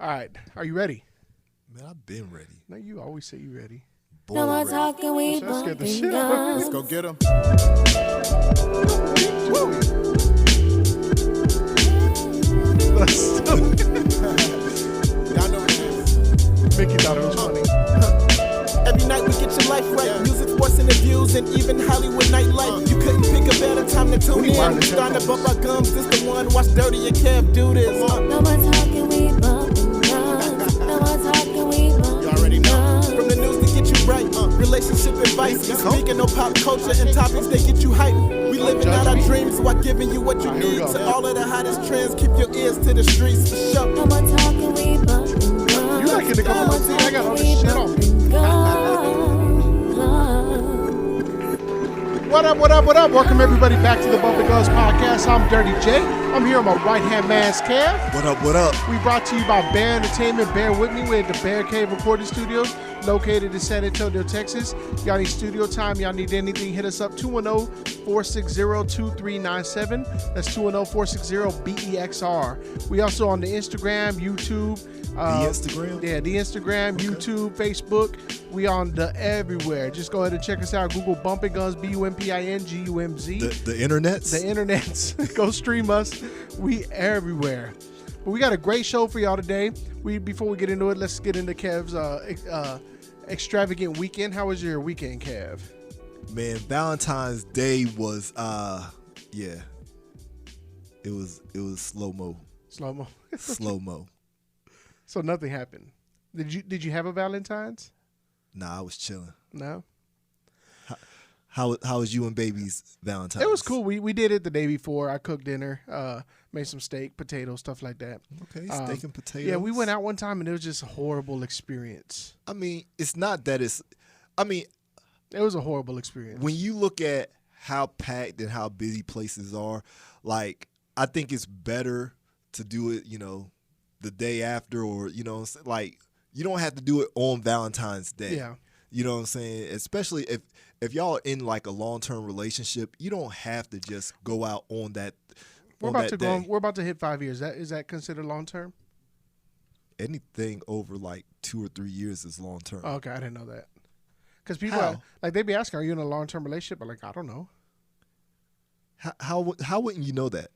All right. Are you ready? Man, I've been ready. No, you always say you ready. No more talking, we Let's get the bumping shit. guns. Let's go get him. Y'all know what it is. Mickey thought it was funny. Every night we get your life right. Music, sports, interviews, and even Hollywood nightlife. You couldn't pick a better time to tune in. wireless Starting to headphones. bump our gums. This the one. Watch Dirty and Kev do this. No more talking, we bumping guns. No more talking, we bumping You already know. guns. From the news to get you right. Relationship advice. Speaking of pop culture and topics that get you hype. We living out our dreams while giving you what you Here we need. go. To all of the hottest trends, keep your ears to the streets for sure. No more talking, we bumping guns. You like it to come No on more TV? I got all talking, this we shit on me. bumping guns. What up, what up, what up? Welcome everybody back to the Bumpin Gumz podcast. I'm Dirty J. I'm here on my right-hand man's Kev. What up, what up? We brought to you by Bear Entertainment. Bear with me. We're at the Bear Cave Recording Studios, located in San Antonio, Texas. Y'all need studio time. Y'all need anything, hit us up, 210-460-2397. That's 210-460-BEXR. We also on the Instagram, YouTube. The Instagram? Yeah, the Instagram, YouTube, Facebook. We on the everywhere. Just go ahead and check us out. Google Bumpin Gumz, BUMPINGUMZ. The internets? The internets. Go stream us. We everywhere. But we got a great show for y'all today. Before we get into it, let's get into Kev's extravagant weekend. How was your weekend, Kev? Man, Valentine's Day was yeah. It was slow-mo. Slow-mo. Slow-mo. So nothing happened. Did you have a Valentine's? Nah, I was chilling. No. How was you and baby's Valentine's? It was cool. We did it the day before. I cooked dinner, made some steak, potatoes, stuff like that. Okay, steak and potatoes. Yeah, we went out one time and it was just a horrible experience. I mean, it's not that it's I mean, It was a horrible experience. when you look at how packed and how busy places are, like, I think it's better to do it, the day after, or, like, you don't have to do it on Valentine's Day. Yeah. You know what I'm saying? Especially if y'all are in like a long-term relationship, you don't have to just go out on that day. We're about to hit 5 years. Is that considered long term? Anything over like 2 or 3 years is long-term. Oh, okay, I didn't know that. Because people How? they be asking, "Are you in a long term relationship?" I'm like, I don't know. How wouldn't you know that?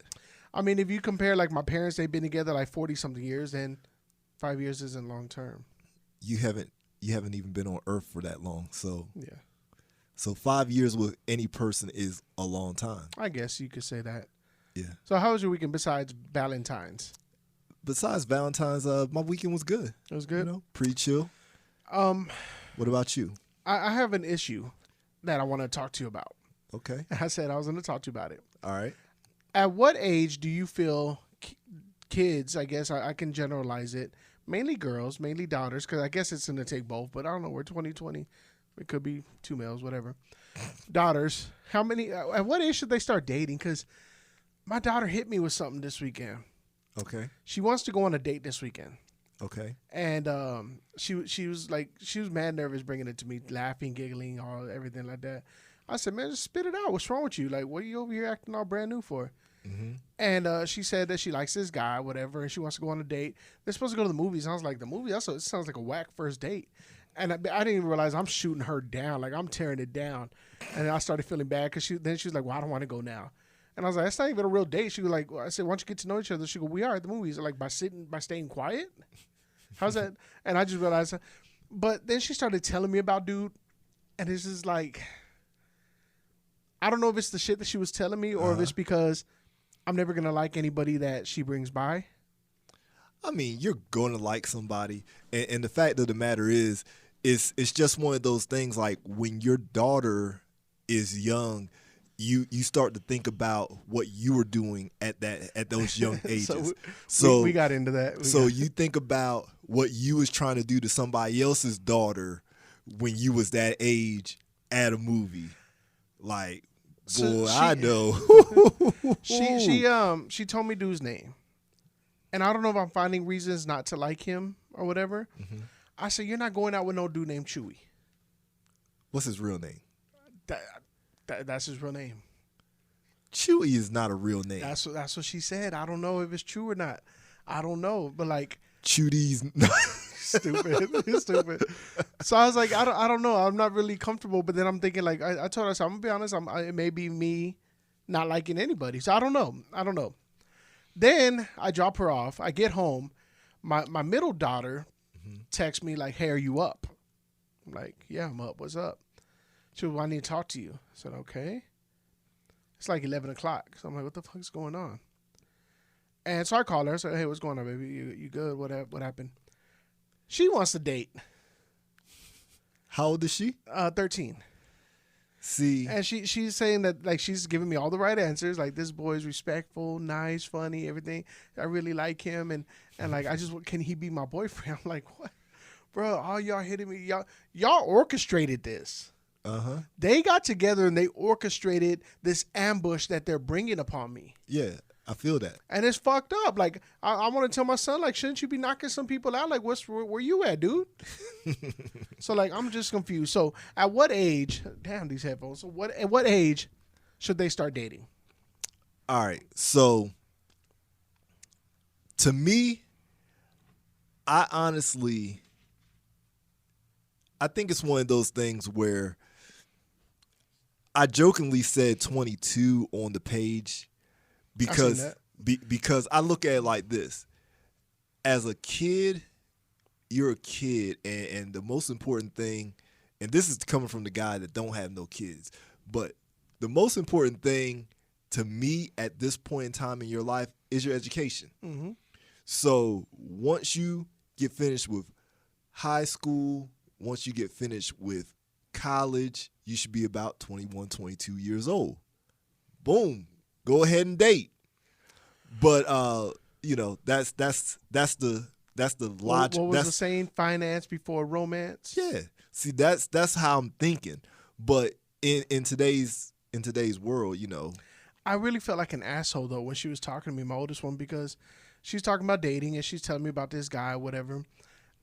I mean, if you compare like my parents, they've been together like 40 something years, then 5 years isn't long term. You haven't even been on Earth for that long. So Yeah, 5 years with any person is a long time. I guess you could say that. Yeah. So how was your weekend besides Valentine's? Besides Valentine's, my weekend was good. It was good. Pretty chill. What about you? I have an issue that I want to talk to you about. Okay. I said I was going to talk to you about it. All right. At what age do you feel kids, I guess I can generalize it, mainly girls, mainly daughters, because I guess it's going to take both, but I don't know, we're 2020. It could be two males, whatever. Daughters, at what age should they start dating? Because my daughter hit me with something this weekend. Okay. She wants to go on a date this weekend. Okay. And she was mad nervous bringing it to me, laughing, giggling, everything like that. I said, man, just spit it out. What's wrong with you? Like, what are you over here acting all brand new for? Mm-hmm. And she said that she likes this guy, whatever, and she wants to go on a date. They're supposed to go to the movies. And I was like, the movie? It sounds like a whack first date. And I didn't even realize I'm shooting her down. Like, I'm tearing it down. And I started feeling bad because she was like, well, I don't want to go now. And I was like, that's not even a real date. She was like, I said, why don't you get to know each other? She go, we are at the movies. Like, by staying quiet? How's that? And I just realized. But then she started telling me about dude. And it's just like, I don't know if it's the shit that she was telling me or if it's because I'm never going to like anybody that she brings by. I mean, you're going to like somebody. And the fact of the matter is, it's just one of those things, like when your daughter is young, you start to think about what you were doing at those young ages. So we got into that. You think about what you was trying to do to somebody else's daughter when you was that age at a movie. Like, boy, I know. She told me dude's name. And I don't know if I'm finding reasons not to like him or whatever. Mm-hmm. I said, you're not going out with no dude named Chewy. What's his real name? That's his real name. Chewy is not a real name. That's what she said. I don't know if it's true or not. I don't know. But like, chew these. Stupid. It's stupid. So I was like, I don't know. I'm not really comfortable. But then I'm thinking, like, I told her, so I'm gonna be honest. It may be me not liking anybody. So I don't know. Then I drop her off. I get home. My middle daughter texts me like, "Hey, are you up?" I'm like, "Yeah, I'm up. What's up?" She goes, "Well, I need to talk to you." I said, "Okay." It's like 11 o'clock. So I'm like, "What the fuck is going on?" And so I called her. I said, "Hey, what's going on, baby? You good? What happened?" She wants to date. How old is she? 13. See, And she's saying that, like, she's giving me all the right answers. Like, this boy's respectful, nice, funny, everything. I really like him, and like, can he be my boyfriend? I'm like, what, bro? All y'all hitting me. Y'all orchestrated this. They got together and they orchestrated this ambush that they're bringing upon me. Yeah, I feel that. And it's fucked up. Like, I want to tell my son, like, shouldn't you be knocking some people out? Like, where you at, dude? So, like, I'm just confused. So, at what age? Damn, these headphones. So, at what age should they start dating? All right. So, to me, I think it's one of those things where I jokingly said 22 on the page because I look at it like this. As a kid, you're a kid, and the most important thing, and this is coming from the guy that don't have no kids, but the most important thing to me at this point in time in your life is your education. Mm-hmm. So once you get finished with high school, once you get finished with college, you should be about 21, 22 years old. Boom. Go ahead and date. But that's the logic. What was the saying? Finance before romance? Yeah. See, that's how I'm thinking. But in today's world, I really felt like an asshole though when she was talking to me, my oldest one, because she's talking about dating and she's telling me about this guy, whatever.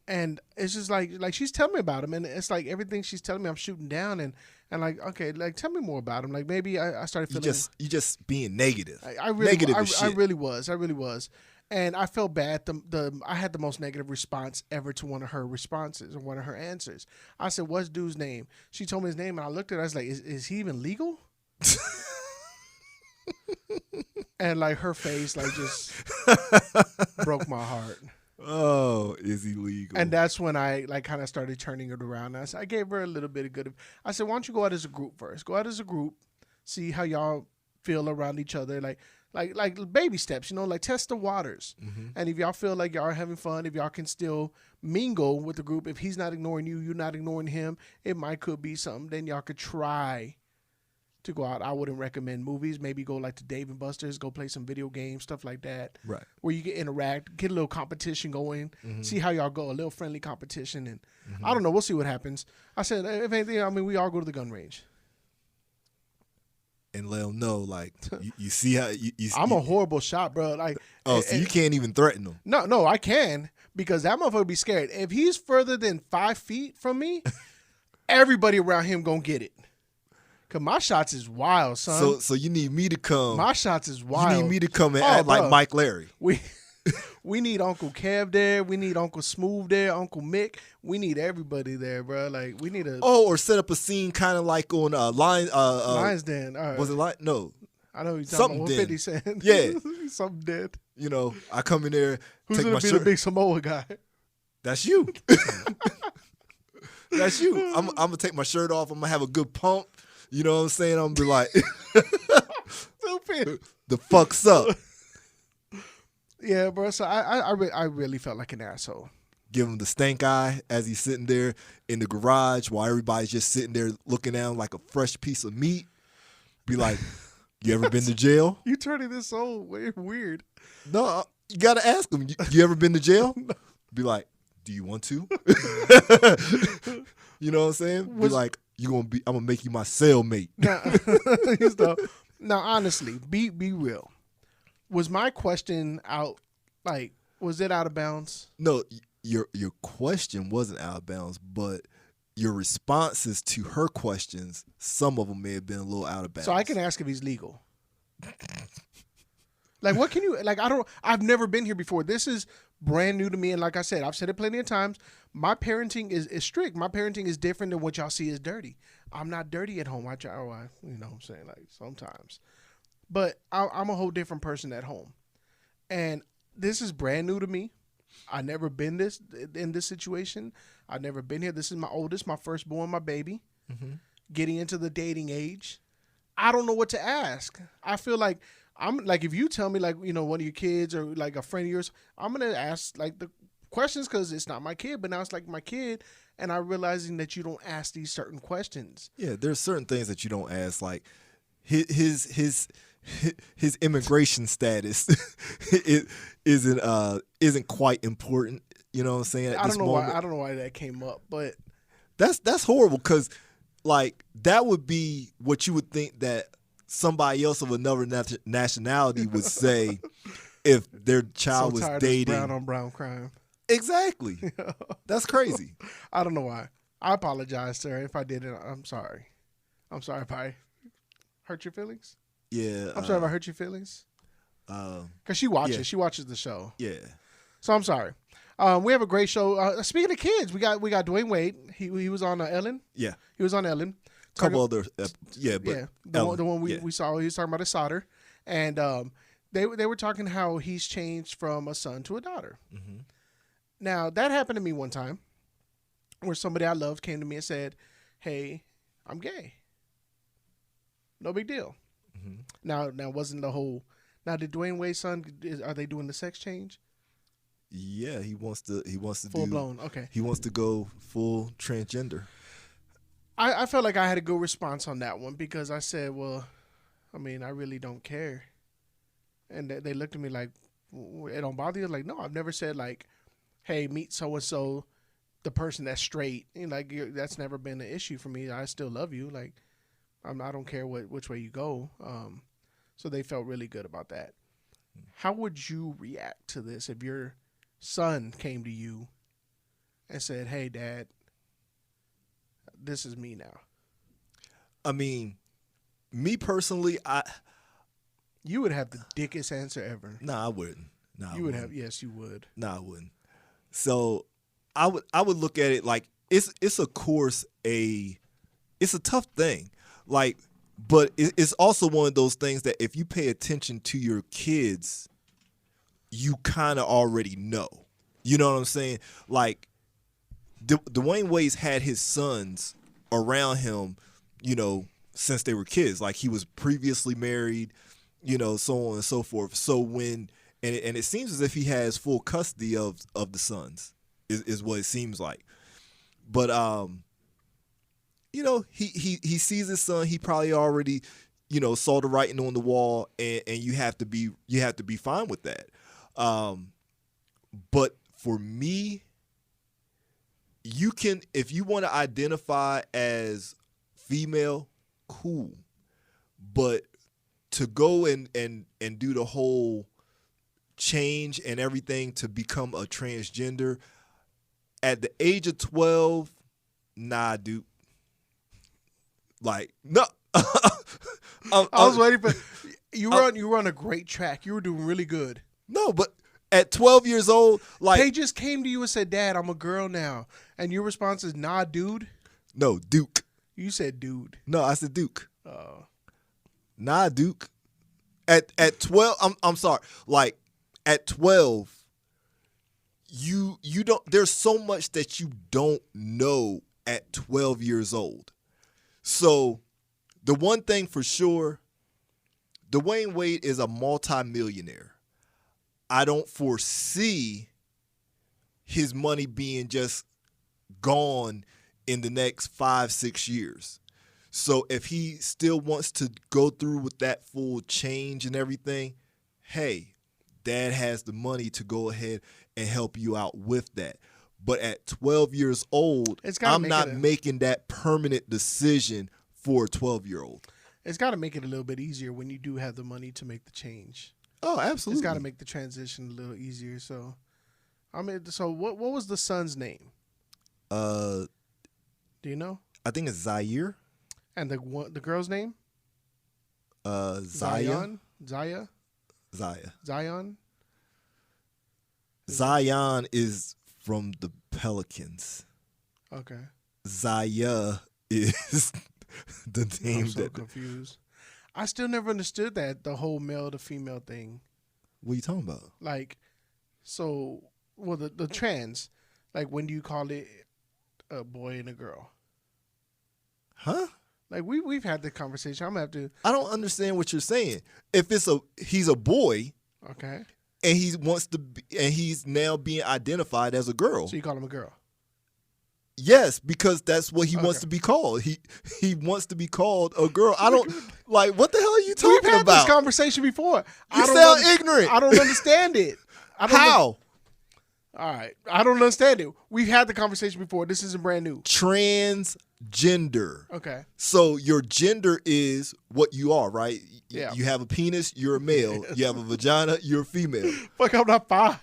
And it's just like she's telling me about him, and it's like everything she's telling me I'm shooting down, and like, okay, like, tell me more about him. Like, maybe I started feeling you just being negative. I really was, and I felt bad. I had the most negative response ever to one of her responses or one of her answers. I said, "What's dude's name?" She told me his name, and I looked at her. I was like, "Is he even legal?" And like her face, like, just broke my heart. Oh, is he legal? And that's when I like kind of started turning it around. I gave her a little bit of good. I said, "Why don't you go out as a group first? Go out as a group, see how y'all feel around each other, like baby steps, like test the waters. Mm-hmm. And if y'all feel like y'all are having fun, if y'all can still mingle with the group, if he's not ignoring you, you're not ignoring him, it could be something. Then y'all could try to go out. I wouldn't recommend movies. Maybe go like to Dave and Buster's, go play some video games, stuff like that. Right. Where you can interact, get a little competition going, see how y'all go, a little friendly competition. And I don't know. We'll see what happens. I said, if anything, we all go to the gun range. And let them know, like, you see how you I'm a horrible shot, bro. Like, so you can't even threaten them. No, I can, because that motherfucker be scared. If he's further than 5 feet from me, everybody around him gonna get it. Cause my shots is wild, son. So you need me to come. My shots is wild. You need me to come and act like Mike Larry. We need Uncle Kev there. We need Uncle Smooth there. Uncle Mick. We need everybody there, bro. Like, we need or set up a scene kind of like on Lions Den. All right. Was it like no? I know you're talking about 50 Cent. Yeah, something dead. I come in there. Who's take gonna my be shirt. the big Samoa guy? That's you. That's you. I'm gonna take my shirt off. I'm gonna have a good pump. You know what I'm saying? I'm gonna be like, stupid. The fuck's up? Yeah, bro. So I really felt like an asshole. Give him the stank eye as he's sitting there in the garage while everybody's just sitting there looking at him like a fresh piece of meat. Be like, you ever been to jail? You turning this so weird. No, you gotta ask him. You ever been to jail? No. Be like, do you want to? You know what I'm saying? Be like, I'm gonna make you my cellmate. Now, honestly, be real. Was my question out? Like, was it out of bounds? No, your question wasn't out of bounds, but your responses to her questions, some of them may have been a little out of bounds. So I can ask if he's legal. Like, what can you like? I've never been here before. This is brand new to me. And like I said, I've said it plenty of times. My parenting is strict. My parenting is different than what y'all see as dirty. I'm not dirty at home. I try, you know what I'm saying, like sometimes. But I'm a whole different person at home. And this is brand new to me. I never been in this situation. I've never been here. This is my oldest, my firstborn, my baby, getting into the dating age. I don't know what to ask. I feel like I'm like, if you tell me like, you know, one of your kids or like a friend of yours, I'm going to ask like the questions because it's not my kid, but now it's like my kid. And I'm realizing that you don't ask these certain questions. Yeah, there's certain things that you don't ask, like his immigration status isn't quite important. You know what I'm saying? I don't know why that came up, but that's horrible because like that would be what you would think that somebody else of another nationality would say if their child was dating brown on brown crime. Exactly. That's crazy. I don't know why. I apologize, sir, if I did it. I'm sorry. I'm sorry if I hurt your feelings. Yeah. I'm sorry if I hurt your feelings. Because she watches. Yeah. She watches the show. Yeah. So I'm sorry. We have a great show. Speaking of kids, we got Dwayne Wade. He was on Ellen. Yeah. He was on Ellen. Couple other the one we saw. He was talking about his solder, and they were talking how he's changed from a son to a daughter. Mm-hmm. Now that happened to me one time, where somebody I loved came to me and said, "Hey, I'm gay." No big deal. Mm-hmm. Now wasn't the whole. Now did Dwayne Wade's son? Are they doing the sex change? Yeah, he wants to Full blown. Okay. He wants to go full transgender. I felt like I had a good response on that one because I said, well, I mean, I really don't care. And they looked at me like, it don't bother you? Like, no, I've never said like, hey, meet so-and-so, the person that's straight. And like, that's never been an issue for me. I still love you. Like, I don't care which way you go. So they felt really good about that. How would you react to this if your son came to you and said, hey, Dad, this is me now? I mean, me personally, you would have the dickest answer ever. I wouldn't. You would have. Yes, you would. I wouldn't. So I would look at it like it's of course it's a tough thing, like, but it's also one of those things that if you pay attention to your kids, you kind of already know. You know what I'm saying? Like, Dwayne Wade's had his sons around him, you know, since they were kids. Like, he was previously married, you know, so on and so forth. So when and it seems as if he has full custody of the sons, is what it seems like. But you know, he sees his son. He probably already, you know, saw the writing on the wall, and you have to be fine with that. But for me, you can, if you want to identify as female, cool. But to go and do the whole change and everything to become a transgender at the age of 12, nah, dude. Like, no. I was waiting for you. Were on a great track. You were doing really good. No, but at 12 years old, like, they just came to you and said, "Dad, I'm a girl now," and your response is, "Nah, dude." No, Duke. You said, "Dude." No, I said Duke. Oh. Nah, Duke. At 12, I'm sorry. Like, at 12, you don't. There's so much that you don't know at 12 years old. So, the one thing for sure, Dwayne Wade is a multimillionaire. I don't foresee his money being just gone in the next 5-6 years. So if he still wants to go through with that full change and everything, hey, Dad has the money to go ahead and help you out with that. But at 12 years old, I'm not making that permanent decision for a 12-year-old. It's got to make it a little bit easier when you do have the money to make the change. Oh, absolutely. It's got to make the transition a little easier. So, I mean, so what was the son's name? Do you know? I think it's Zaire. And the girl's name? Zaya. Zaya? Zaya. Zion? Zion is from the Pelicans. Okay. Zaya is the name I'm so that. confused. I still never understood the whole male to female thing. What are you talking about? Like, so, well, the trans, like, when do you call it a boy and a girl? Huh? Like, we've had the conversation. I'm gonna have to. I don't understand what you're saying. If he's a boy Okay. and he wants to be, and he's now being identified as a girl. So you call him a girl. Yes, because that's what he wants Okay. to be called. He wants to be called a girl. I don't like. What the hell are you We've talking had about? this conversation before. You sound ignorant. I don't understand it. How? All right. I don't understand it. We've had the conversation before. This isn't brand new. Transgender. Okay. So your gender is what you are, right? Yeah. You have a penis, you're a male. You have a vagina, you're a female. Fuck, I'm not 5.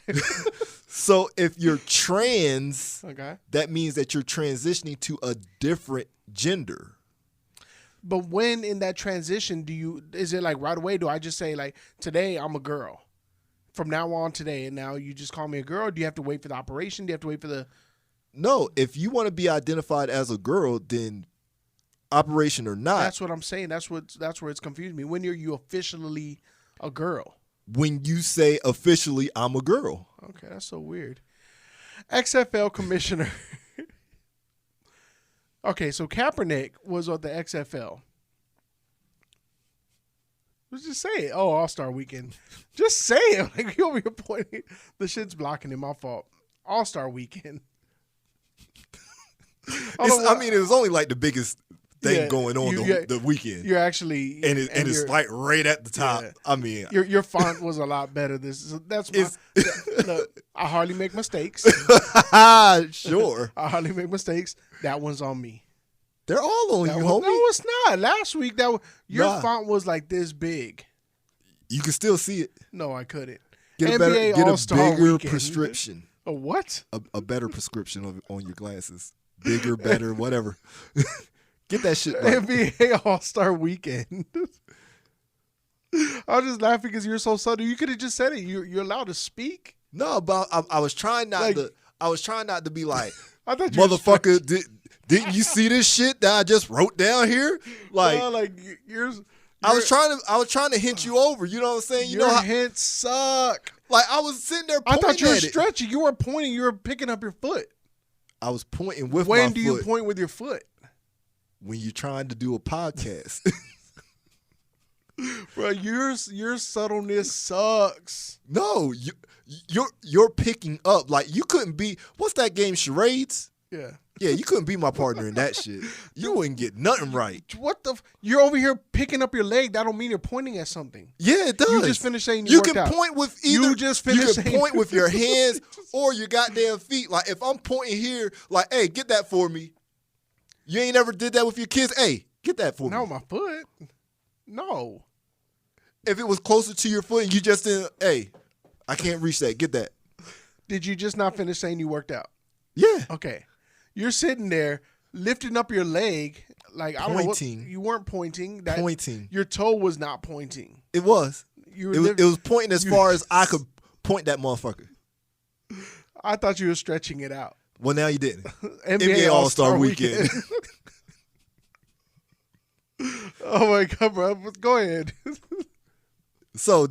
So if you're trans, Okay. that means that you're transitioning to a different gender. But when in that transition is it like right away? Do I just say like, today I'm a girl from now on today, and now you just call me a girl? Or do you have to wait for the operation? Do you have to wait for the... No, if you want to be identified as a girl, then operation or not, That's what I'm saying. That's where it's confused me. When are you officially a girl? when you say officially, I'm a girl. Okay, that's so weird. XFL commissioner. Okay, so Kaepernick was on the XFL. Let's just say it. Oh, All-Star Weekend. Just say it. Like, you over here pointing. The shit's blocking it. My fault. All-Star Weekend. I mean, it was only like the biggest thing Yeah, going on the weekend. You're actually... and it's like right at the top. Yeah. I mean, Your font was a lot better. That's my... Look, I hardly make mistakes. sure. I hardly make mistakes. That one's on me. They're all on you, No, homie. it's not. Last week, your font was like this big. You can still see it. No, I couldn't. Get a All-Star bigger Weekend. prescription. A what? A better prescription on your glasses. Bigger, better, whatever. Get that shit right. NBA All-Star Weekend. I was just laughing because you're so subtle. You could have just said it. You're allowed to speak. No, but I was trying not Like- to. I was trying not to be like, I thought you were motherfucker. Didn't you see this shit that I just wrote down here? Like, you're I was trying to hint you over. You know what I'm saying? You your know how, hints suck. like I was sitting there I pointing thought you were at it. stretching. You were pointing. You were picking up your foot. I was pointing with my When foot. do you point with your foot? When you're trying to do a podcast. Bro, your subtleness sucks. No, you're picking up. Like you couldn't be. What's that game? Charades. Yeah. Yeah, you couldn't be my partner in that shit. You wouldn't get nothing right. What the? You're over here picking up your leg. That don't mean you're pointing at something. Yeah, it does. You just finished saying you worked can out. point with either. You just finished can saying point with your hands or your goddamn feet. Like if I'm pointing here, like, hey, get that for me. You ain't ever did that with your kids. Hey, get that for No, me. my foot. No. If it was closer to your foot and you just didn't, hey, I can't reach that. Get that. Did you just not finish saying you worked out? Yeah. Okay. You're sitting there lifting up your leg. Like, I don't know what, Pointing. you weren't pointing. Pointing. Your toe was not pointing. It was. You were It was pointing as far as I could point that motherfucker. I thought you were stretching it out. Well, now you didn't. NBA All-Star Weekend. Oh my God, bro. Go ahead. So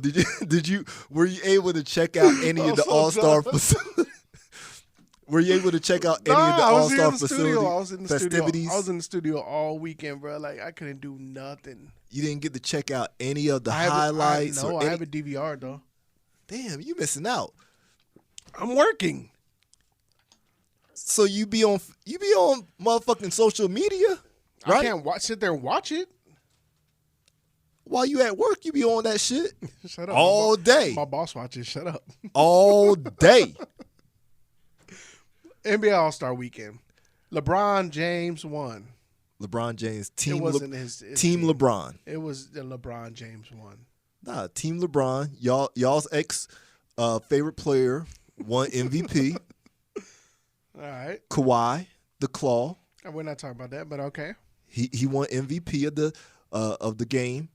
were you able to check out any of the All-Star facilities? Were you able to check out any of the All-Star festivities? I was in the studio all weekend, bro. Like, I couldn't do nothing. You didn't get to check out any of the highlights? I have a DVR, though. Damn, you missing out. I'm working. So you be on motherfucking social media, right? I can't sit there and watch it. While you at work, you be on that shit Shut up. all day. My boss watches. Shut up. All day. NBA All-Star Weekend. LeBron James won. LeBron James, team It wasn't his team LeBron. It was the LeBron James won. Nah, team LeBron. Y'all's ex favorite player won MVP. All right. Kawhi, the Claw. And we're not talking about that, but okay. He won MVP of the game.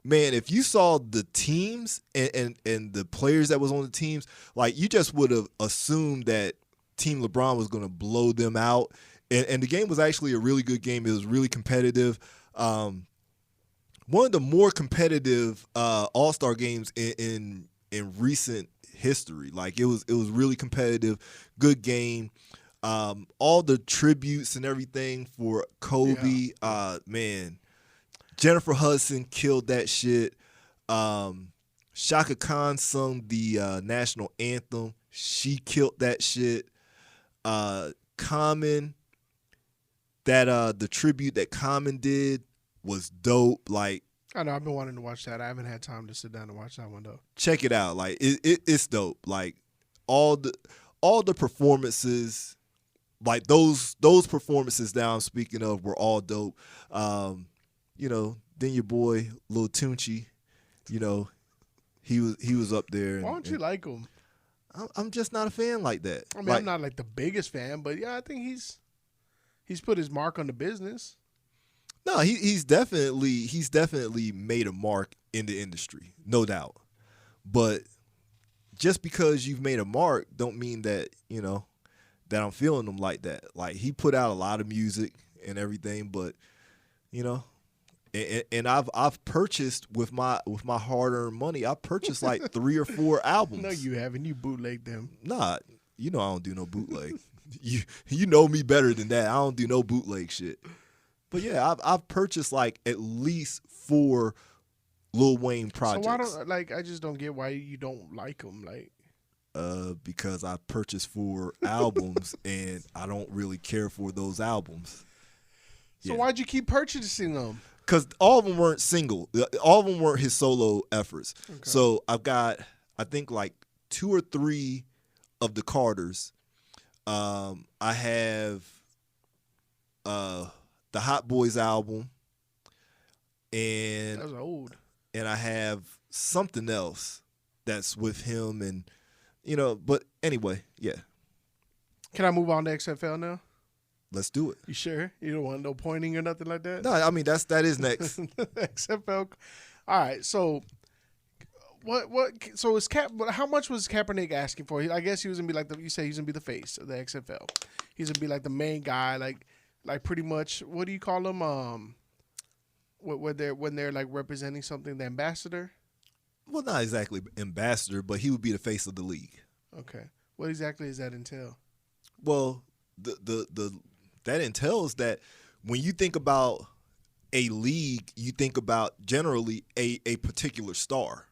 man, if you saw the teams and the players that was on the teams, like you just would have assumed that Team LeBron was going to blow them out. And the game was actually a really good game. It was really competitive. One of the more competitive All-Star games in recent history. Like it was really competitive, good game. All the tributes and everything for Kobe, man. Jennifer Hudson killed that shit. Shaka Khan sung the national anthem. She killed that shit. Common, the tribute that Common did was dope. Like, I know I've been wanting to watch that. I haven't had time to sit down and watch that one though. Check it out. Like it's dope. Like all the performances, like those performances that I'm speaking of were all dope. Then your boy Lil Tunechi, he was up there. Why don't you like him? I'm just not a fan like that. I mean, I'm not like the biggest fan, but yeah, I think he's put his mark on the business. No, he's definitely made a mark in the industry, no doubt. But just because you've made a mark don't mean that, that I'm feeling him like that. Like he put out a lot of music and everything, but and I've purchased with my hard-earned money, I purchased like 3 or 4 albums. No, you haven't. You bootlegged them. Nah, I don't do no bootleg. you know me better than that. I don't do no bootleg shit. But yeah, I've purchased like at least 4 Lil Wayne projects. So why I just don't get why you don't like them, like. Because I purchased 4 albums and I don't really care for those albums. So why'd you keep purchasing them? Because all of them weren't single. All of them weren't his solo efforts. Okay. So I've got, I think, like 2 or 3 of the Carters. I have the Hot Boys album. And that was old. And I have something else that's with him. And, but anyway, yeah. Can I move on to XFL now? Let's do it. You sure? You don't want no pointing or nothing like that? No, I mean that is next. XFL. All right. So what? So is how much was Kaepernick asking for? I guess he was gonna be like you say he's gonna be the face of the XFL. He's gonna be like the main guy, like pretty much. What do you call him? When they're like representing something, the ambassador. Well, not exactly ambassador, but he would be the face of the league. Okay. What exactly does that entail? Well, that entails that when you think about a league, you think about generally a particular star.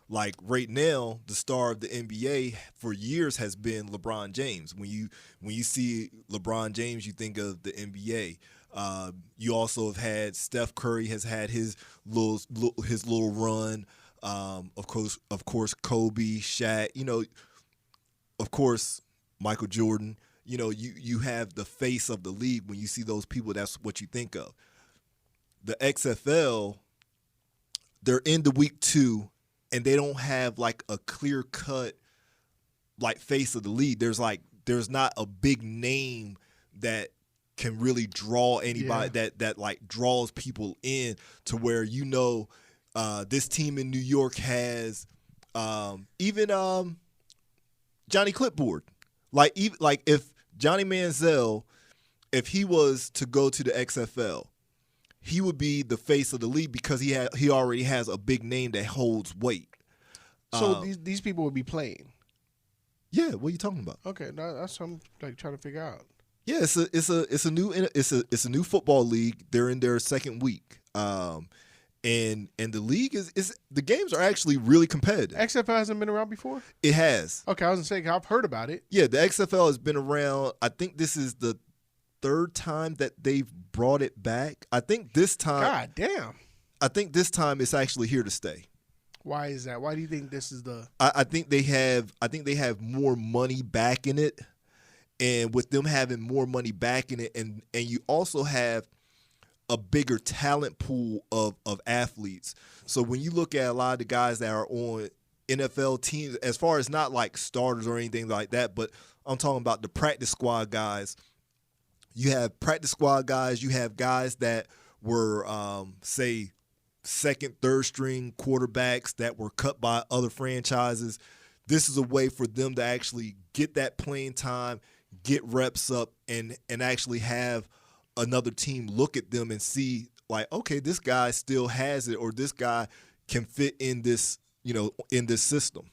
Like right now, the star of the NBA for years has been LeBron James. When you see LeBron James, you think of the NBA. You also have had Steph Curry has had his little run. Of course, Kobe, Shaq. Of course, Michael Jordan. You have the face of the league. When you see those people, that's what you think of. The XFL, they're into week 2, and they don't have like a clear cut like face of the league. There's not a big name that can really draw anybody that like draws people in to where this team in New York has even Johnny Clipboard. Like if Johnny Manziel, if he was to go to the XFL, he would be the face of the league because he already has a big name that holds weight. So these people would be playing. Yeah, what are you talking about? Okay, that's what I'm like trying to figure out. Yeah, it's a new football league. They're in their 2nd week. And the league is the games are actually really competitive. XFL hasn't been around before? It has. Okay, I was gonna say I've heard about it. Yeah, the XFL has been around. I think this is the 3rd time that they've brought it back. I think this time. God damn. I think this time it's actually here to stay. Why is that? Why do you think this is the? I think they have more money back in it, and with them having more money back in it, and you also have a bigger talent pool of athletes. So when you look at a lot of the guys that are on NFL teams, as far as not like starters or anything like that, but I'm talking about the practice squad guys. You have practice squad guys. You have guys that were, say, second, third string quarterbacks that were cut by other franchises. This is a way for them to actually get that playing time, get reps up, and actually have another team look at them and see, like, okay, this guy still has it, or this guy can fit in this, in this system.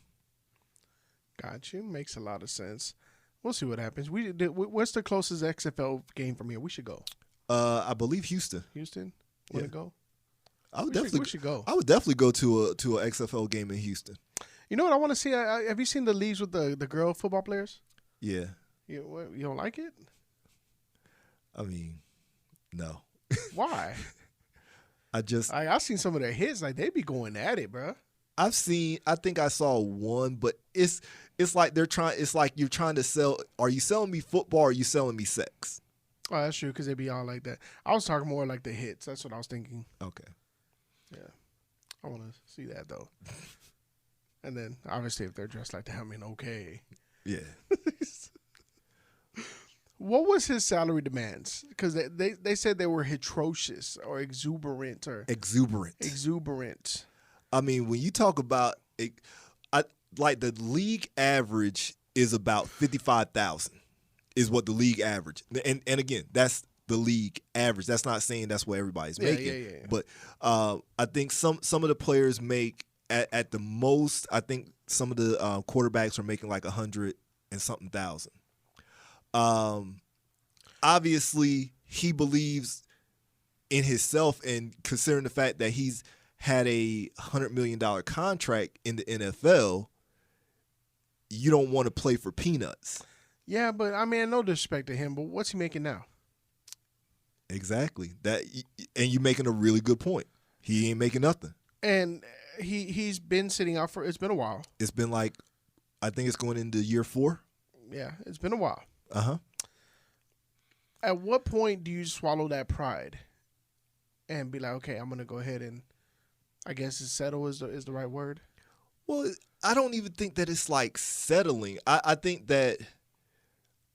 Got you. Makes a lot of sense. We'll see what happens. What's the closest XFL game from here? We should go. I believe Houston. Houston? Want to go? We should go. I would definitely go to a XFL game in Houston. You know what I want to see? Have you seen the leagues with the girl football players? Yeah. You don't like it? I mean, no. Why? I've seen some of their hits. Like, they be going at it, bro. I think I saw one, but it's like it's like you're trying to sell. Are you selling me football, or are you selling me sex? Oh, that's true, because they be all like that. I was talking more like the hits. That's what I was thinking. Okay. Yeah. I want to see that, though. And then, obviously, if they're dressed like that, I mean, okay. Yeah. What was his salary demands? Because they said they were atrocious or exuberant. Exuberant. I mean, when you talk about it, like the league average is about 55,000 is what the league average. And again, that's the league average. That's not saying that's what everybody's making. Yeah. But I think some of the players make at the most, I think some of the quarterbacks are making like 100 and something thousand. Obviously, he believes in himself, and considering the fact that he's had a $100 million contract in the NFL, you don't want to play for peanuts. Yeah, but I mean, no disrespect to him, but what's he making now? Exactly. And you're making a really good point. He ain't making nothing. And he's been sitting out it's been a while. It's been like, I think it's going into year 4. Yeah, it's been a while. Uh-huh. At what point do you swallow that pride and be like, okay, I'm going to go ahead and, I guess settle is the right word? Well, I don't even think that it's like settling. I think that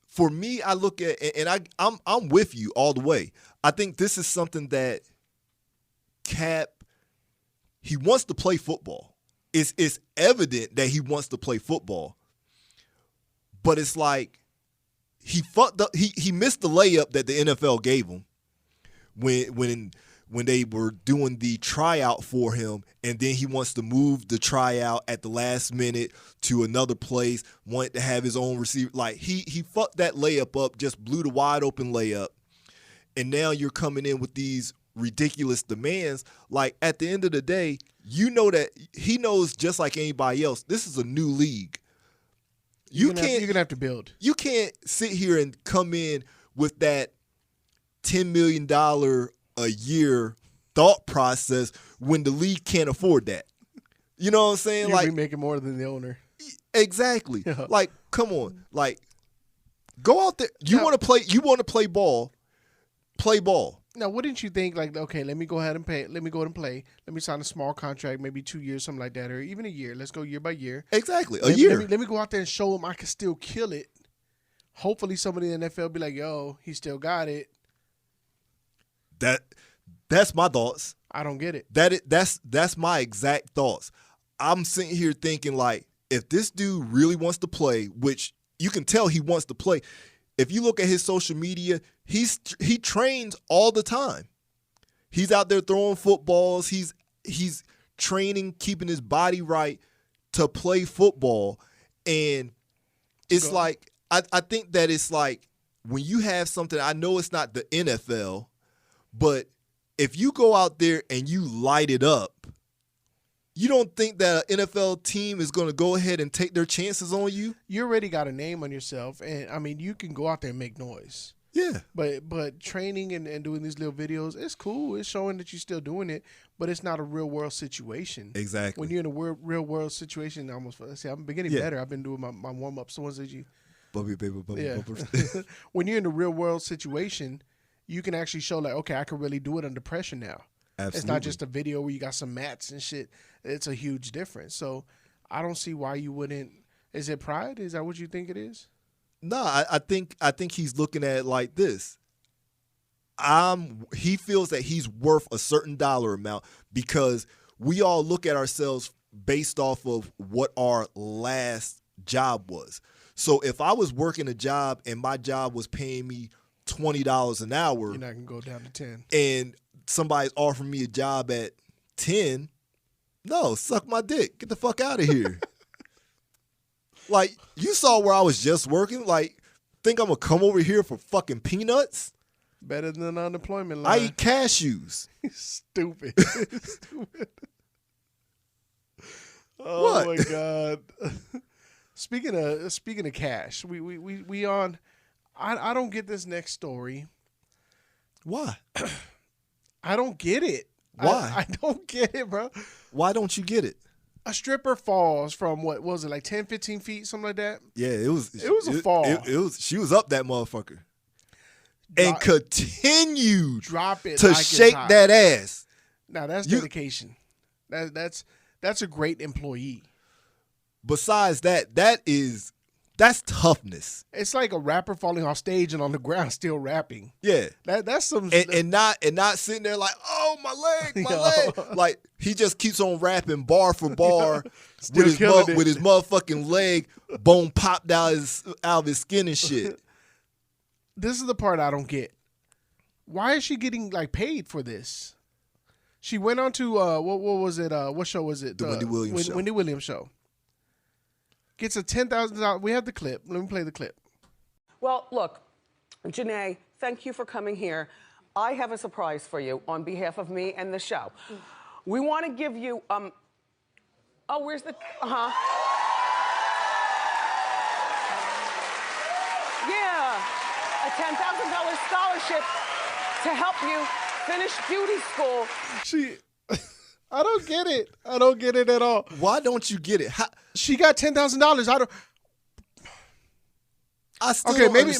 for me, I look at, and I'm with you all the way. I think this is something that Cap, he wants to play football. It's evident that he wants to play football. But it's like he fucked up. He missed the layup that the NFL gave him when they were doing the tryout for him, and then he wants to move the tryout at the last minute to another place, wanted to have his own receiver. Like, he fucked that layup up, just blew the wide open layup, and now you're coming in with these ridiculous demands. Like, at the end of the day, you know that he knows, just like anybody else, this is a new league. You're gonna have to build. You can't sit here and come in with that $10 million a year thought process when the league can't afford that. You know what I'm saying? You'll be making more than the owner. Exactly. Yeah. Like, come on. Like, go out there. You want to play ball. Play ball. Now, wouldn't you think, like, okay, let me go ahead and play. Let me sign a small contract, maybe 2 years, something like that, or even a year. Let's go year by year. Exactly. Let me go out there and show him I can still kill it. Hopefully somebody in the NFL be like, yo, he still got it. That's my thoughts. I don't get it. That's my exact thoughts. I'm sitting here thinking, like, if this dude really wants to play, which you can tell he wants to play. If you look at his social media, he trains all the time. He's out there throwing footballs. He's training, keeping his body right to play football. And it's like, I think that it's like, when you have something, I know it's not the NFL, but if you go out there and you light it up, you don't think that an NFL team is going to go ahead and take their chances on you? You already got a name on yourself, and I mean, you can go out there and make noise. Yeah. But training and doing these little videos, it's cool. It's showing that you're still doing it, but it's not a real world situation. Exactly. When you're in a real world situation, I'm beginning better. I've been doing my warm ups. So once you, Bubby baby, bubby. yeah. When you're in a real world situation, you can actually show, like, okay, I can really do it under pressure now. Absolutely. It's not just a video where you got some mats and shit. It's a huge difference. So I don't see why you wouldn't. Is it pride? Is that what you think it is? No, I think he's looking at it like this. he feels that he's worth a certain dollar amount because we all look at ourselves based off of what our last job was. So if I was working a job and my job was paying me $20 an hour, you're not gonna go down to 10. And somebody's offering me a job at 10, no, suck my dick. Get the fuck out of here. Like, you saw where I was just working. Like, think I'm gonna come over here for fucking peanuts? Better than the unemployment line. I eat cashews. Stupid. Stupid. What? Oh my god. Speaking of cash, we on. I don't get this next story. Why? I don't get it. Why? I don't get it, bro. Why don't you get it? A stripper falls from what was it, like 10, 15 feet, something like that? Yeah, it was a fall. She was up that motherfucker. And continued drop it to like shake it's hot. that ass. Now that's dedication. That's a great employee. Besides that's toughness. It's like a rapper falling off stage and on the ground still rapping. Yeah. That's some and not sitting there like, oh, my leg. Like, he just keeps on rapping bar for bar with his motherfucking leg bone popped out of his skin and shit. This is the part I don't get. Why is she getting like paid for this? She went on to what was it? What show was it? The Wendy Williams show. Wendy Williams show. Gets a $10,000. We have the clip. Let me play the clip. Well, look, Janae, thank you for coming here. I have a surprise for you on behalf of me and the show. We want to give you oh, where's the Yeah, a $10,000 scholarship to help you finish beauty school. I don't get it. I don't get it at all. Why don't you get it? She got $10,000.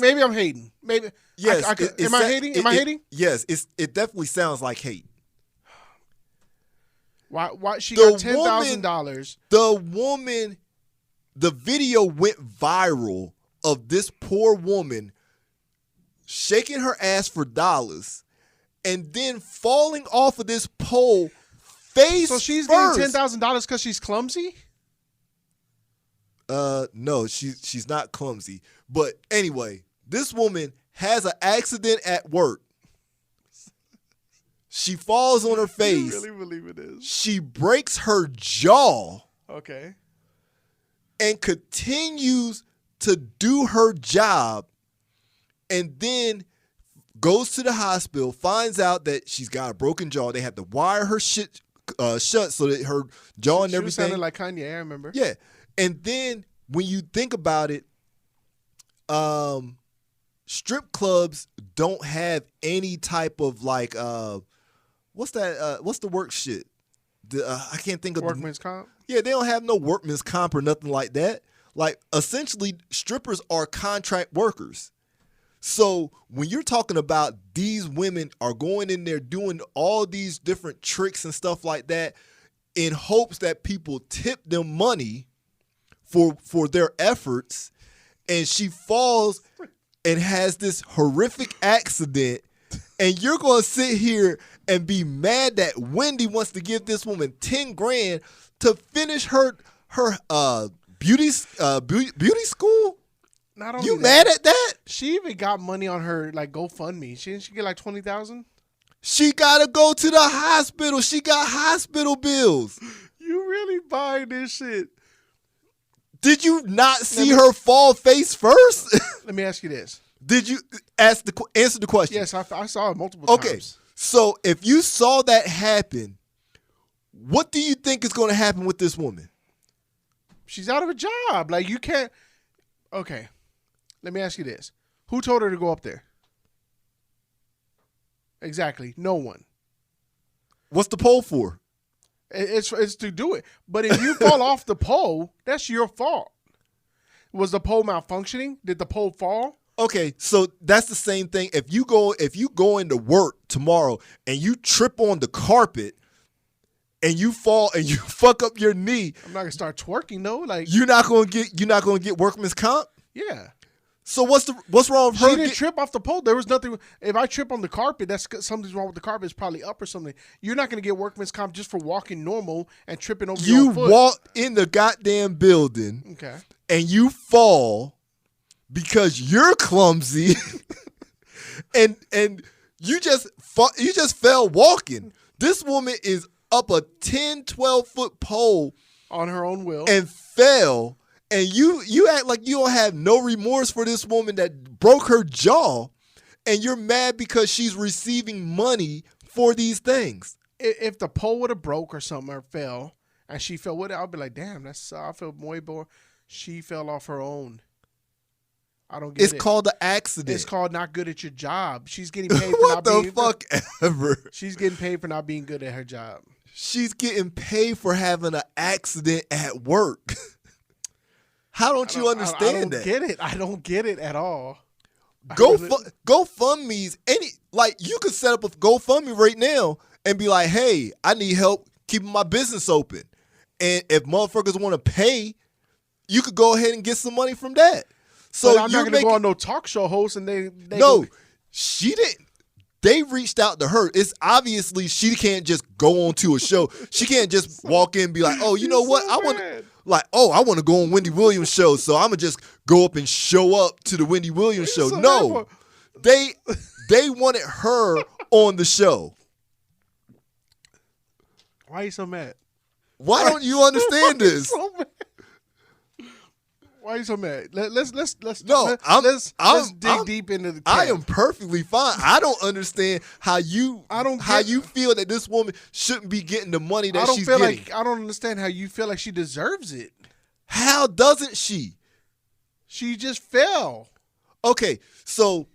Maybe I'm hating. Maybe yes. Am I hating? Am I hating? Yes. It definitely sounds like hate. Why she got $10,000? The video went viral of this poor woman shaking her ass for dollars and then falling off of this pole. So she's getting $10,000 because she's clumsy? No, she's not clumsy. But anyway, this woman has an accident at work. She falls on her face. You really believe it is? She breaks her jaw. Okay. And continues to do her job, and then goes to the hospital, finds out that she's got a broken jaw. They had to wire her shit shut so that her jaw and everything. She sounded like Kanye, I remember. Yeah. And then when you think about it, strip clubs don't have any type of like what's the work shit? I can't think of Workman's comp? Yeah, they don't have no workman's comp or nothing like that. Like, essentially, strippers are contract workers. So when you're talking about these women are going in there doing all these different tricks and stuff like that in hopes that people tip them money for their efforts, and she falls and has this horrific accident, and you're going to sit here and be mad that Wendy wants to give this woman $10,000 to finish her beauty school? Not only you that, mad at that? She even got money on her like GoFundMe. Didn't she get like $20,000? She gotta go to the hospital. She got hospital bills. You really buying this shit? Did you not see her fall face first? Let me ask you this. Did you answer the question? Yes, I saw it multiple times. Okay, so if you saw that happen, what do you think is going to happen with this woman? She's out of a job. Like, you can't. Okay. Let me ask you this. Who told her to go up there? Exactly. No one. What's the pole for? It's to do it. But if you fall off the pole, that's your fault. Was the pole malfunctioning? Did the pole fall? Okay, so that's the same thing. If you go into work tomorrow and you trip on the carpet and you fall and you fuck up your knee, I'm not gonna start twerking though. Like, you're not gonna get workman's comp. Yeah. So what's wrong with her? She didn't trip off the pole. There was nothing. If I trip on the carpet, that's something's wrong with the carpet. It's probably up or something. You're not going to get workman's comp just for walking normal and tripping over your You own foot. walk in the goddamn building, Okay. and you fall because you're clumsy, and you just fell walking. This woman is up a 10, 12-foot pole On her own will. and fell. And you act like you don't have no remorse for this woman that broke her jaw, and you're mad because she's receiving money for these things. If the pole would have broke or something or fell, and she fell with it, I'd be like, damn, I feel way more. She fell off her own. I don't get it. It's called an accident. It's called not good at your job. She's getting paid for What not the being fuck ever. She's getting paid for not being good at her job. She's getting paid for having an accident at work. How don't you understand I don't that? get it. I don't get it at all. GoFundMe's you could set up a GoFundMe right now and be like, hey, I need help keeping my business open. And if motherfuckers want to pay, you could go ahead and get some money from that. So But I'm not gonna go on no talk show host and they no, she didn't. They reached out to her. It's obviously she can't just go on to a show. She can't just walk in and be like, oh, you know what? I want to go on Wendy Williams' show, so I'm gonna just go up and show up to the Wendy Williams show. No, they wanted her on the show. Why are you so mad? Why don't you understand this? Why are you so mad? Let's dig deep into the. I am perfectly fine. I don't understand how you feel that this woman shouldn't be getting the money that she's getting. I don't understand how you feel like she deserves it. How doesn't she? She just fell. Okay, so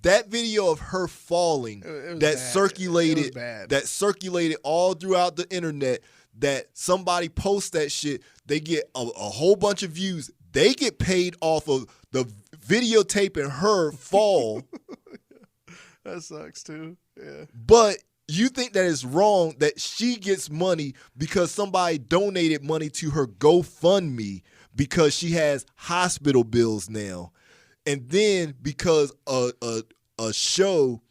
that video of her falling that circulated all throughout the internet, that somebody posts that shit, they get a whole bunch of views. They get paid off of the videotaping her fall. That sucks too. Yeah. But you think that it's wrong that she gets money because somebody donated money to her GoFundMe because she has hospital bills now. And then because a show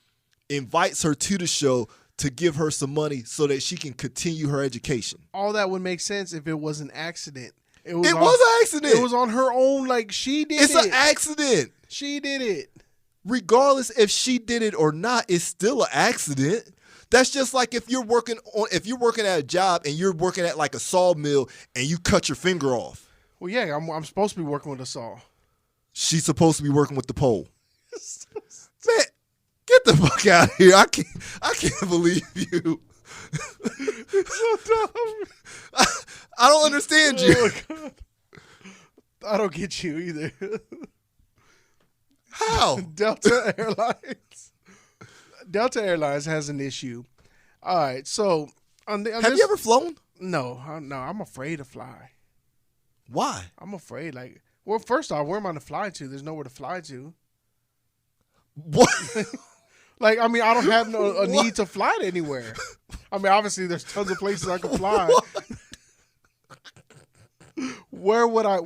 invites her to the show to give her some money so that she can continue her education. All that would make sense if it was an accident. It was an accident. It was on her own. Like she did it. It's an accident. She did it. Regardless if she did it or not, it's still an accident. That's just like if you're working at a job and you're working at like a sawmill and you cut your finger off. Well, yeah, I'm supposed to be working with a saw. She's supposed to be working with the pole. Man, get the fuck out of here! I can't believe you. So dumb. I don't understand you. Oh my God. I don't get you either. How? Delta Airlines has an issue. All right, so have you ever flown? No, I'm afraid to fly. Why? I'm afraid. Well, first off, where am I to fly to? There's nowhere to fly to. What? I don't have a need to fly to anywhere. Obviously, there's tons of places I can fly. Where would I?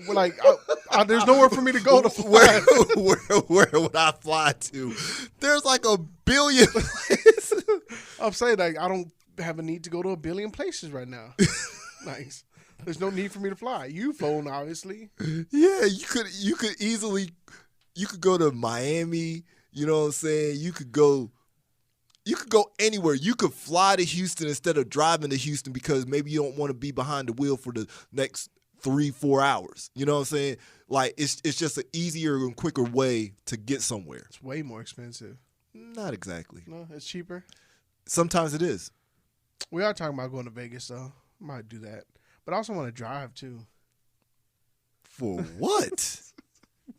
There's nowhere for me to go to fly. Where would I fly to? There's like a billion places. I'm saying I don't have a need to go to a billion places right now. Nice. There's no need for me to fly. You phone, obviously. Yeah, you could easily go to Miami. You know what I'm saying? You could go anywhere. You could fly to Houston instead of driving to Houston because maybe you don't want to be behind the wheel for the next 3-4 hours. You know what I'm saying? It's just an easier and quicker way to get somewhere. It's way more expensive. Not exactly. No, it's cheaper. Sometimes it is. We are talking about going to Vegas, though. Might do that. But I also want to drive, too. For what?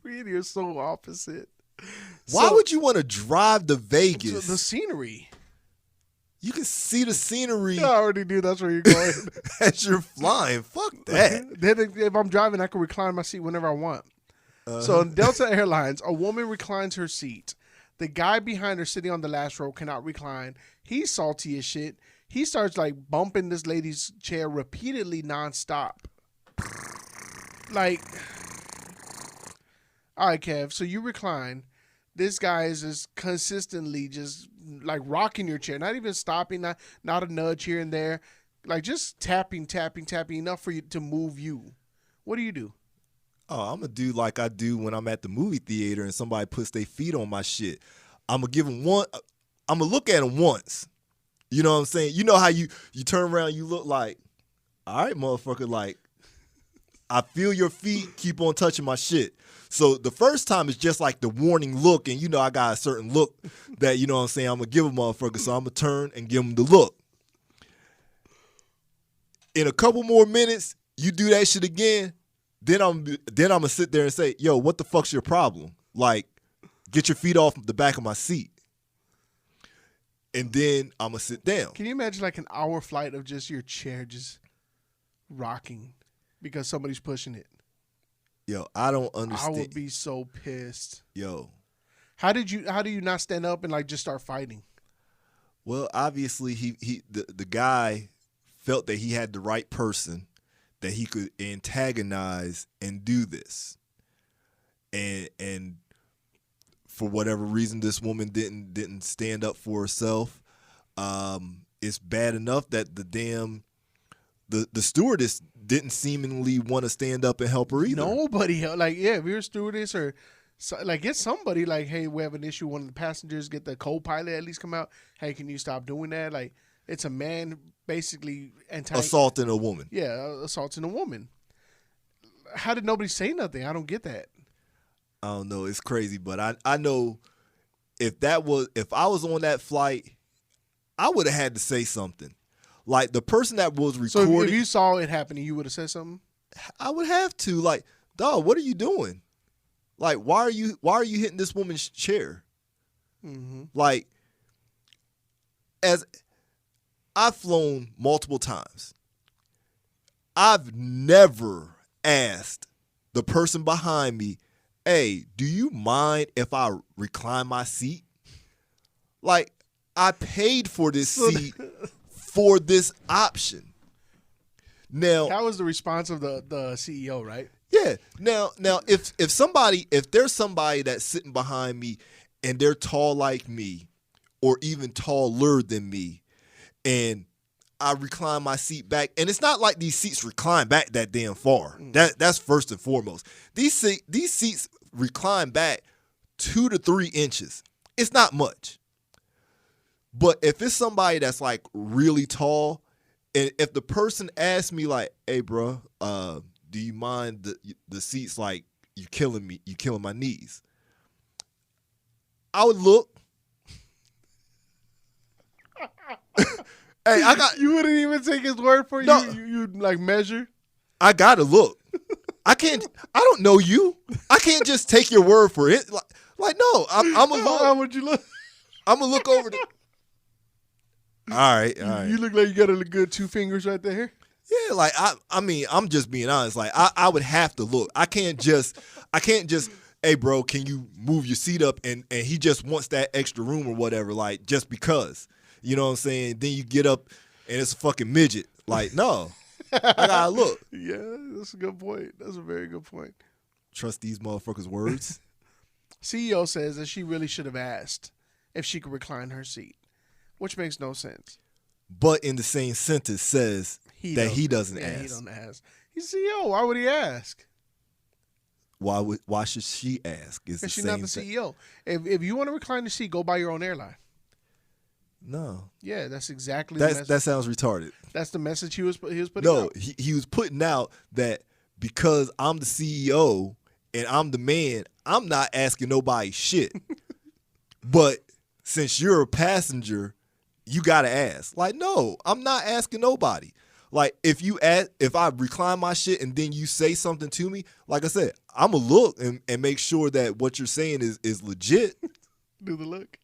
Really, you're so opposite. Why would you want to drive to Vegas? The scenery. You can see the scenery. I already knew that's where you're going. As you're flying. Fuck that. Then if I'm driving, I can recline my seat whenever I want. So in Delta Airlines, a woman reclines her seat. The guy behind her sitting on the last row cannot recline. He's salty as shit. He starts bumping this lady's chair repeatedly nonstop. All right, Kev. So you recline. This guy is just consistently just like rocking your chair, not even stopping, not a nudge here and there, like just tapping enough for you to move you. What do you do? Oh, I'm gonna do like I do when I'm at the movie theater and somebody puts their feet on my shit. I'm gonna give them one. I'm gonna look at them once. You know what I'm saying? You know how you turn around, you look like, all right, motherfucker, like, I feel your feet, keep on touching my shit. So the first time is just like the warning look, and you know I got a certain look that, you know what I'm saying, I'm going to give a motherfucker, so I'm going to turn and give him the look. In a couple more minutes, you do that shit again, then I'm going to sit there and say, yo, what the fuck's your problem? Like, get your feet off the back of my seat. And then I'm going to sit down. Can you imagine like an hour flight of just your chair just rocking because somebody's pushing it? Yo, I don't understand. I would be so pissed. Yo. How do you not stand up and like just start fighting? Well, obviously the guy felt that he had the right person that he could antagonize and do this. And for whatever reason this woman didn't stand up for herself. It's bad enough that the stewardess didn't seemingly want to stand up and help her either. Nobody, like, yeah, if you're a stewardess or like get somebody like, hey, we have an issue. One of the passengers, get the co-pilot at least come out. Hey, can you stop doing that? Like, it's a man basically assaulting a woman. Yeah, assaulting a woman. How did nobody say nothing? I don't get that. I don't know. It's crazy, but I know if I was on that flight, I would have had to say something. Like the person that was recording. So if you saw it happening, you would have said something? I would have to. Like, dog, what are you doing? Like, why are you hitting this woman's chair? Mm-hmm. Like, as I've flown multiple times, I've never asked the person behind me, hey, do you mind if I recline my seat? Like, I paid for this seat for this option. Now that was the response of the CEO, right? Yeah. Now if there's somebody that's sitting behind me and they're tall like me or even taller than me and I recline my seat back, and it's not like these seats recline back that damn far. That's first and foremost. These seats recline back 2 to 3 inches. It's not much. But if it's somebody that's like really tall, and if the person asks me like, hey, bro, do you mind the seats, like you killing my knees? I would look. Hey, You wouldn't even take his word for it? No. You like measure? I gotta look. I don't know you. I can't just take your word for it. Like no, I'm a look. How would you look? I'm gonna look over the. All right. You look like you got a good 2 fingers right there. Yeah, like I mean, I'm just being honest. Like I would have to look. I can't just, hey bro, can you move your seat up? And he just wants that extra room or whatever, like just because. You know what I'm saying? Then you get up and it's a fucking midget. Like, no. I gotta look. Yeah, that's a good point. That's a very good point. Trust these motherfuckers' words. CEO says that she really should have asked if she could recline her seat, which makes no sense. But in the same sentence says he doesn't ask. He don't ask. He's CEO. Why would he ask? Why should she ask? Because she's not the CEO. If you want to recline the seat, go buy your own airline. No. Yeah, that's exactly the message. That sounds retarded. That's the message he was putting out. No, he was putting out that because I'm the CEO and I'm the man, I'm not asking nobody shit. But since you're a passenger, you gotta ask. Like, no, I'm not asking nobody. Like, if I recline my shit and then you say something to me, like I said, I'm gonna look and make sure that what you're saying is legit. Do the look.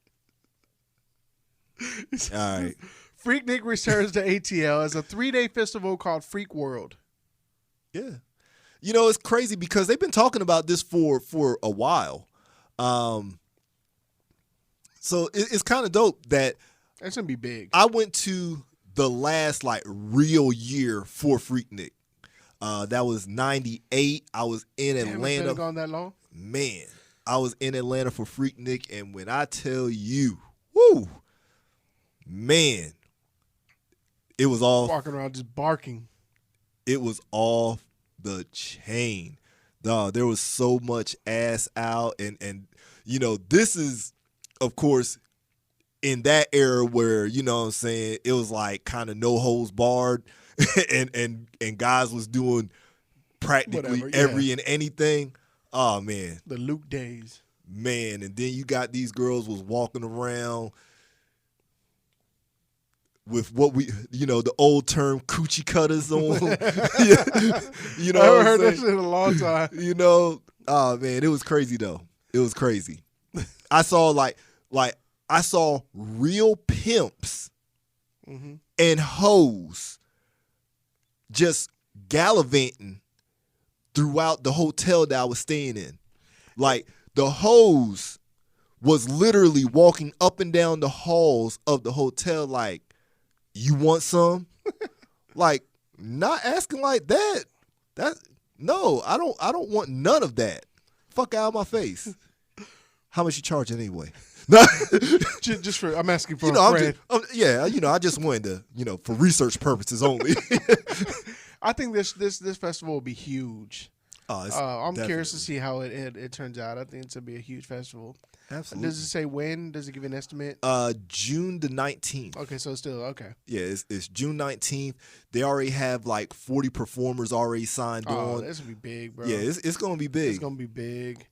All right. Freaknik returns to ATL as a 3-day festival called Freak World. Yeah. You know, it's crazy because they've been talking about this for a while. So it's kind of dope that it's going to be big. I went to the last like real year for Freaknik. That was 98. I was in Damn, it's Atlanta. been gone that long? Man, I was in Atlanta for Freaknik, and when I tell you, woo, man, it was off. Walking around just barking. It was off the chain. Dog, there was so much ass out, and you know, this is, of course, in that era where, you know what I'm saying, it was like kind of no holds barred, and guys was doing practically Whatever, yeah. every and anything. Oh man. The Luke days. Man, and then you got these girls was walking around with what we, you know, the old term coochie cutters on. You know, I what haven't I'm heard that saying? shit in a long time. You know, oh man, it was crazy though. It was crazy. I saw like I saw real pimps and hoes just gallivanting throughout the hotel that I was staying in. Like, the hoes was literally walking up and down the halls of the hotel like, you want some? Like, not asking like that. No, I don't want none of that. Fuck out of my face. How much you charging anyway? Just for, I'm asking for You know, a friend. I just wanted to, you know, for research purposes only. I think this festival will be huge. Oh, it's I'm curious definitely. to see how it turns out. I think it's gonna be a huge festival. Absolutely. Does it say when? Does it give you an estimate? June the 19th. Okay, so it's still okay. Yeah, it's June 19th. They already have like 40 performers already signed Oh, on. this will be big, bro. Yeah, it's gonna be big. It's gonna be big.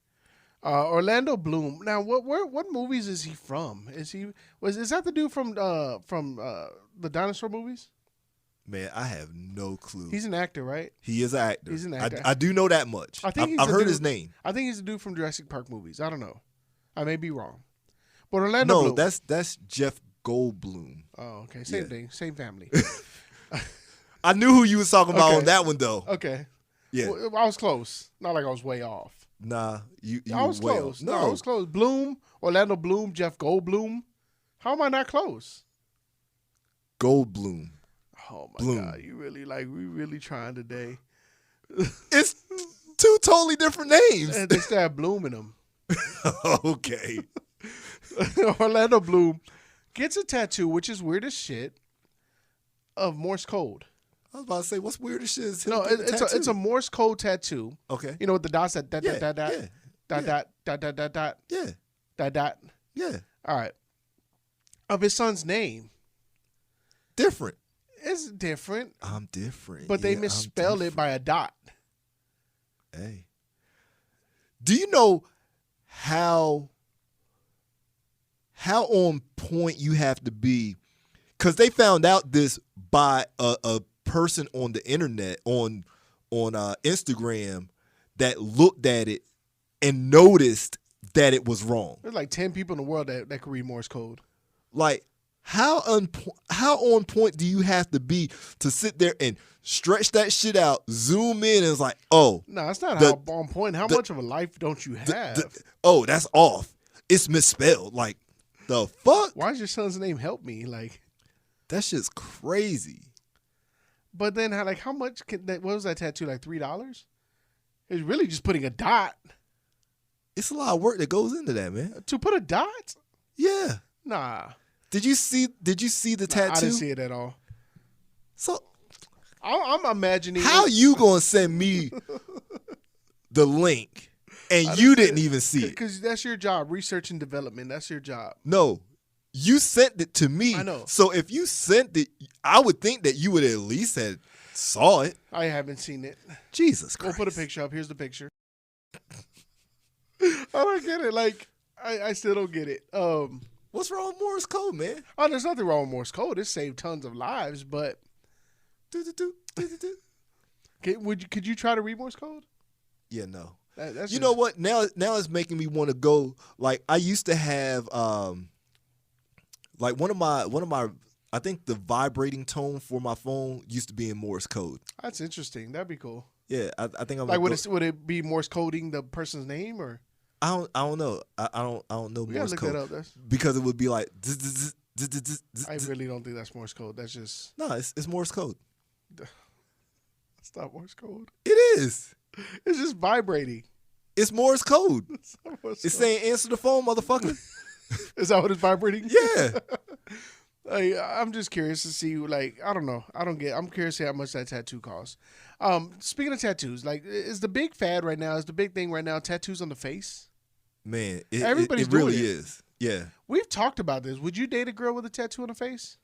Orlando Bloom. Now, what movies is he from? Is that the dude from the dinosaur movies? Man, I have no clue. He's an actor, right? He is an actor. He's an actor. I do know that much. I think I've he's a heard dude- his name. I think he's the dude from Jurassic Park movies. I don't know. I may be wrong. But Orlando No, Bloom. that's Jeff Goldblum. Oh, okay. Same Yeah. thing. Same family. I knew who you was talking about Okay. on that one though. Okay. Yeah. Well, I was close. Not like I was way off. Nah, you I was way close. off. No, I was close. Bloom, Orlando Bloom, Jeff Goldblum. How am I not close? Goldblum. Oh my Bloom. God. We really trying today. It's two totally different names. And they still have Bloom in them. Okay. Orlando Bloom gets a tattoo, which is weird as shit, of Morse code. I was about to say, what's weird as shit is him No, getting a it's a tattoo. Morse code tattoo. Okay. You know what the dots that dot Yeah, dot dot yeah, dot yeah. dot Yeah. dot dot. Yeah. All right. Of his son's name. Different. It's different, I'm different. but they Yeah, I'm misspell it by a dot. Hey. Do you know how on point you have to be? Because they found out this by a person on the internet, on Instagram, that looked at it and noticed that it was wrong. There's like 10 people in the world that can read Morse code. Like, how on point do you have to be to sit there and stretch that shit out, zoom in, and it's like, oh, No, it's not The- how on point. How the- much of a life don't you have? oh, that's off. It's misspelled. Like, the fuck? Why does your son's name help me? Like, That shit's crazy. but then how much can that? What was that tattoo? Like $3? It's really just putting a dot. It's a lot of work that goes into that, man. To put a dot? Yeah. Nah. Did you see the tattoo? I didn't see it at all. So I'm imagining how you gonna send me the link and you didn't even see it? because that's your job, research and development. That's your job. No. You sent it to me. I know. So if you sent it, I would think that you would at least have saw it. I haven't seen it. Jesus We'll Christ. put a picture up. Here's the picture. I don't get it. Like I still don't get it. What's wrong with Morse code, man? Oh, there's nothing wrong with Morse code. It saved tons of lives. But could you try to read Morse code? Yeah, no. That's You know what? Now it's making me want to go. Like, I used to have like one of my I think the vibrating tone for my phone used to be in Morse code. That's interesting. That'd be cool. Yeah, I think I'm Like, gonna would it be Morse coding the person's name or? I don't know. I don't know We gotta Morse look code that up. That's, because it would be like I really don't think that's Morse code. That's just no, it's Morse code. It's not Morse code. It is. It's just vibrating. It's Morse code. It's not Morse It's code. saying answer the phone, motherfucker. Is that what it's vibrating? Yeah. Like, I'm just curious to see, like, I don't know. I'm curious to see how much that tattoo costs. Speaking of tattoos, like, is the big fad right now, is the big thing right now tattoos on the face? Man, Everybody's it really doing it. is. Yeah. We've talked about this. Would you date a girl with a tattoo on the face?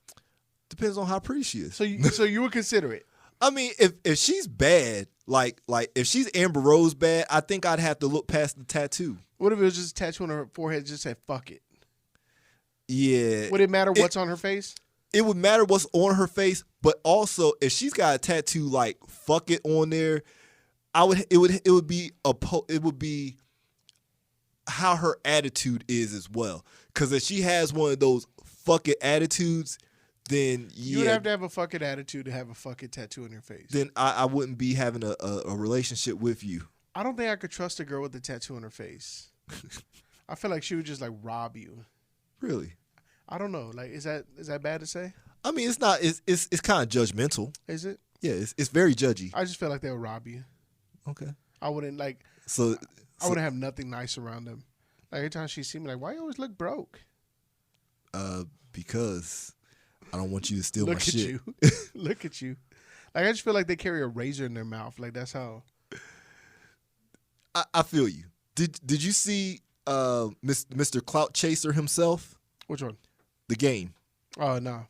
Depends on how pretty she is. So you would consider it? I mean, if she's bad, like if she's Amber Rose bad, I think I'd have to look past the tattoo. What if it was just a tattoo on her forehead just said, fuck it? Yeah. Would it matter what's on her face? It would matter what's on her face, but also if she's got a tattoo like "fuck it" on there, it would be how her attitude is as well. Because if she has one of those "fuck it" attitudes, then You would have to have a fuck it attitude to have a fuck it tattoo on your face. then I wouldn't be having a relationship with you. I don't think I could trust a girl with a tattoo on her face. I feel like she would just like rob you. Really? I don't know. Like, is that bad to say? I mean, it's not. It's kind of judgmental. Is it? Yeah, it's very judgy. I just feel like they would rob you. Okay. I wouldn't like. So I wouldn't have nothing nice around them. Like every time she see me, like, why you always look broke? because I don't want you to steal Look my at shit. you. Look at you. Like I just feel like they carry a razor in their mouth. Like that's how. I feel you. Did you see Mr. Clout Chaser himself? Which one? The Game. Oh no.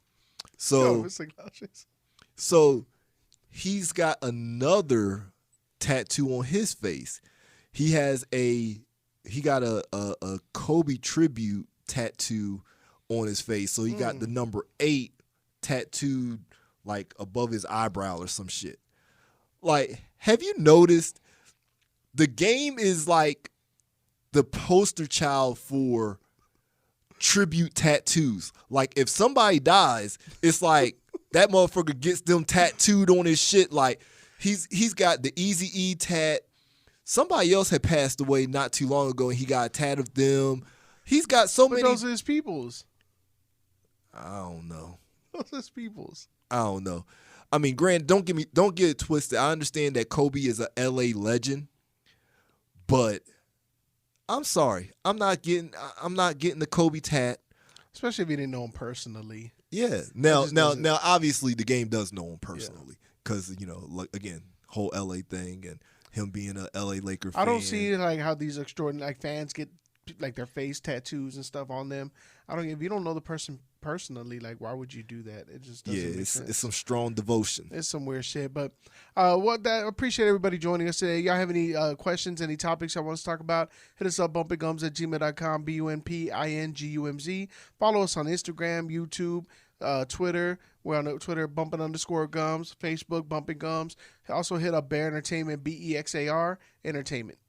So Mr. Clouches. so he's got another tattoo on his face. He got a Kobe tribute tattoo on his face. So he got the number 8 tattooed like above his eyebrow or some shit. Like, have you noticed The Game is like the poster child for tribute tattoos? Like, if somebody dies, it's like that motherfucker gets them tattooed on his shit. Like, he's got the Eazy-E tat. Somebody else had passed away not too long ago, and he got a tat of them. He's got so But many. those are his peoples. I don't know. Those are his peoples. I don't know. I mean, Grant, don't get it twisted. I understand that Kobe is a LA legend, but I'm sorry. I'm not getting the Kobe tat. Especially if you didn't know him personally. Yeah. Now, just doesn't- obviously, The Game does know him personally because like, again, whole LA thing and him being a LA Laker fan. I don't see like how these extraordinary like fans get like their face tattoos and stuff on them. If you don't know the person personally, like why would you do that? It just doesn't make sense. It's some strong devotion. It's some weird shit, but appreciate everybody joining us today. Y'all have any questions, any topics y'all want us to talk about? Hit us up, bumpingumz@gmail.com, BUMPINGUMZ. Follow us on Instagram, YouTube, Twitter. We're on Twitter, Bumpin_Gumz, Facebook, Bumpin Gumz. Also hit up Bear Entertainment, BEXAR Entertainment.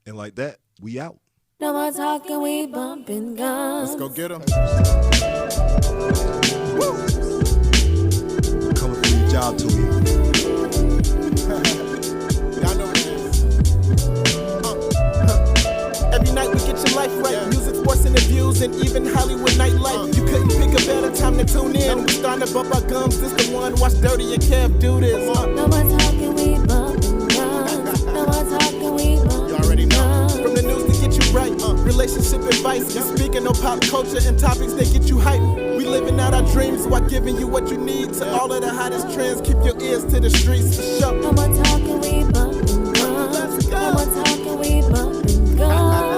And like that, we out. No more talking, we bumping Let's guns. go get him. Coming for your job, Toby. Y'all know what it is. Every night we get your life right. Music, sports, interviews, and even Hollywood nightlife. You couldn't pick a better time to tune in. We starting to bump our gums. This the one. Watch Dirty and Kev do this. No more talking, we bumping guns. No more talking, we bumping You already know. guns. From the news to get you right. Relationship advice. You speaking on pop culture and topics that get you hype. We living out our dreams while giving you what you need. To all of the hottest trends, keep your ears to the streets for sure. No more talking, we bumping guns. No more talking, we bumping guns.